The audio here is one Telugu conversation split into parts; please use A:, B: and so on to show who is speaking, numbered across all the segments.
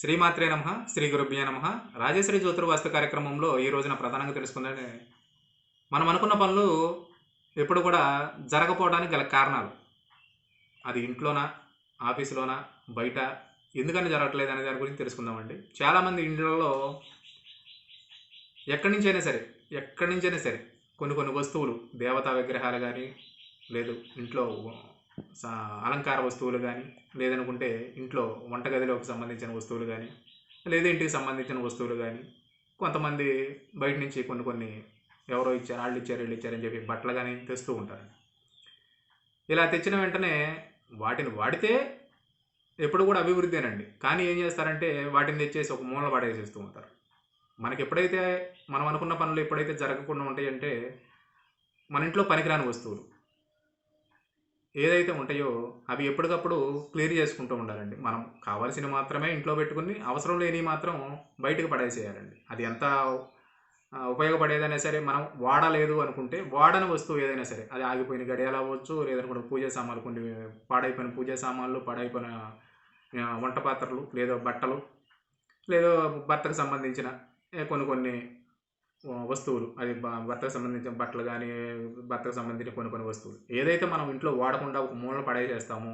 A: శ్రీమాత్రే నమః శ్రీ గురుభ్యో నమః. రాజశ్రీ జ్యోతిర్వాస్తు కార్యక్రమంలో ఈ రోజున ప్రధానంగా తెలుసుకుందంటే మనం అనుకున్న పనులు ఎప్పుడు కూడా జరగకపోవడానికి గల కారణాలు. అది ఇంట్లోనా, ఆఫీసులోనా, బయట ఎందుకని జరగట్లేదు అనే దాని గురించి తెలుసుకుందామండి. చాలామంది ఇండ్లలో ఎక్కడి నుంచైనా సరే కొన్ని వస్తువులు, దేవతా విగ్రహాలు కానీ, లేదు ఇంట్లో సా అలంకార వస్తువులు కానీ, లేదనుకుంటే ఇంట్లో వంటగదిలోకి సంబంధించిన వస్తువులు కానీ, లేదా ఇంటికి సంబంధించిన వస్తువులు కానీ, కొంతమంది బయట నుంచి కొన్ని ఎవరో ఇచ్చారు, వాళ్ళు ఇచ్చారు, వీళ్ళు ఇచ్చారని చెప్పి బట్టలు కానీ తెస్తూ ఉంటారు. ఇలా తెచ్చిన వెంటనే వాటిని వాడితే ఎప్పుడు కూడా అభివృద్ధేనండి. కానీ ఏం చేస్తారంటే వాటిని తెచ్చేసి ఒక మూల పడేసేస్తూ ఉంటారు. మనకి ఎప్పుడైతే మనం అనుకున్న పనులు ఎప్పుడైతే జరగకుండా ఉంటాయంటే మన ఇంట్లో పనికిరాని వస్తువులు ఏదైతే ఉంటాయో అవి ఎప్పటికప్పుడు క్లియర్ చేసుకుంటూ ఉండాలండి. మనం కావాల్సినవి మాత్రమే ఇంట్లో పెట్టుకుని అవసరం లేనివి మాత్రం బయటకు పడేసేయాలండి. అది ఎంత ఉపయోగపడేదైనా సరే, మనం వాడలేదు అనుకుంటే వాడని వస్తువు ఏదైనా సరే, అది ఆగిపోయిన గడియాలు అవ్వచ్చు, లేదనుకుంటే పూజా సామాన్లు, కొన్ని పాడైపోయిన పూజా సామాన్లు, పాడైపోయిన వంట పాత్రలు, లేదా బట్టలు, లేదా భర్తకు సంబంధించిన కొన్ని వస్తువులు, అది భర్తకు సంబంధించిన బట్టలు కానీ, భర్తకు సంబంధించిన కొన్ని వస్తువులు ఏదైతే మనం ఇంట్లో వాడకుండా ఒక మూలన పడేసేస్తామో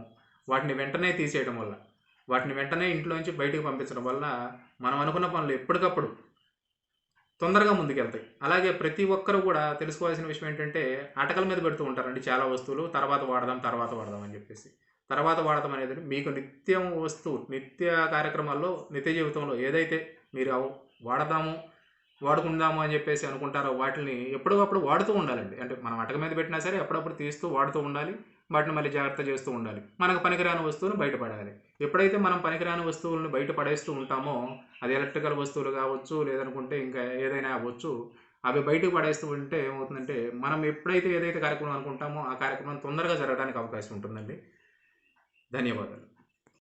A: వాటిని వెంటనే తీసేయడం వల్ల, వాటిని వెంటనే ఇంట్లో నుంచి బయటకు పంపించడం వల్ల మనం అనుకున్న పనులు ఎప్పటికప్పుడు తొందరగా ముందుకెళ్తాయి. అలాగే ప్రతి ఒక్కరు కూడా తెలుసుకోవాల్సిన విషయం ఏంటంటే అటకల మీద పెడుతూ ఉంటారండి చాలా వస్తువులు. తర్వాత వాడదాం అని చెప్పేసి. తర్వాత వాడదాం అనేది మీకు నిత్యం వస్తువు, నిత్య కార్యక్రమాల్లో, నిత్య జీవితంలో ఏదైతే మీరు వాడుకుందాము అని చెప్పేసి అనుకుంటారో వాటిని ఎప్పటికప్పుడు వాడుతూ ఉండాలండి. అంటే మనం అటక మీద పెట్టినా సరే అప్పుడప్పుడు తీస్తూ వాడుతూ ఉండాలి. వాటిని మళ్ళీ జాగ్రత్త చేస్తూ ఉండాలి. మనకు పనికిరాని వస్తువును బయటపడాలి. ఎప్పుడైతే మనం పనికిరాని వస్తువులను బయట పడేస్తూ ఉంటామో, అది ఎలక్ట్రికల్ వస్తువులు కావచ్చు, లేదనుకుంటే ఇంకా ఏదైనా అవ్వచ్చు, అవి బయటకు పడేస్తూ ఉంటే ఏమవుతుందంటే మనం ఎప్పుడైతే ఏదైతే కార్యక్రమం అనుకుంటామో ఆ కార్యక్రమం తొందరగా జరగడానికి అవకాశం ఉంటుందండి. ధన్యవాదాలు.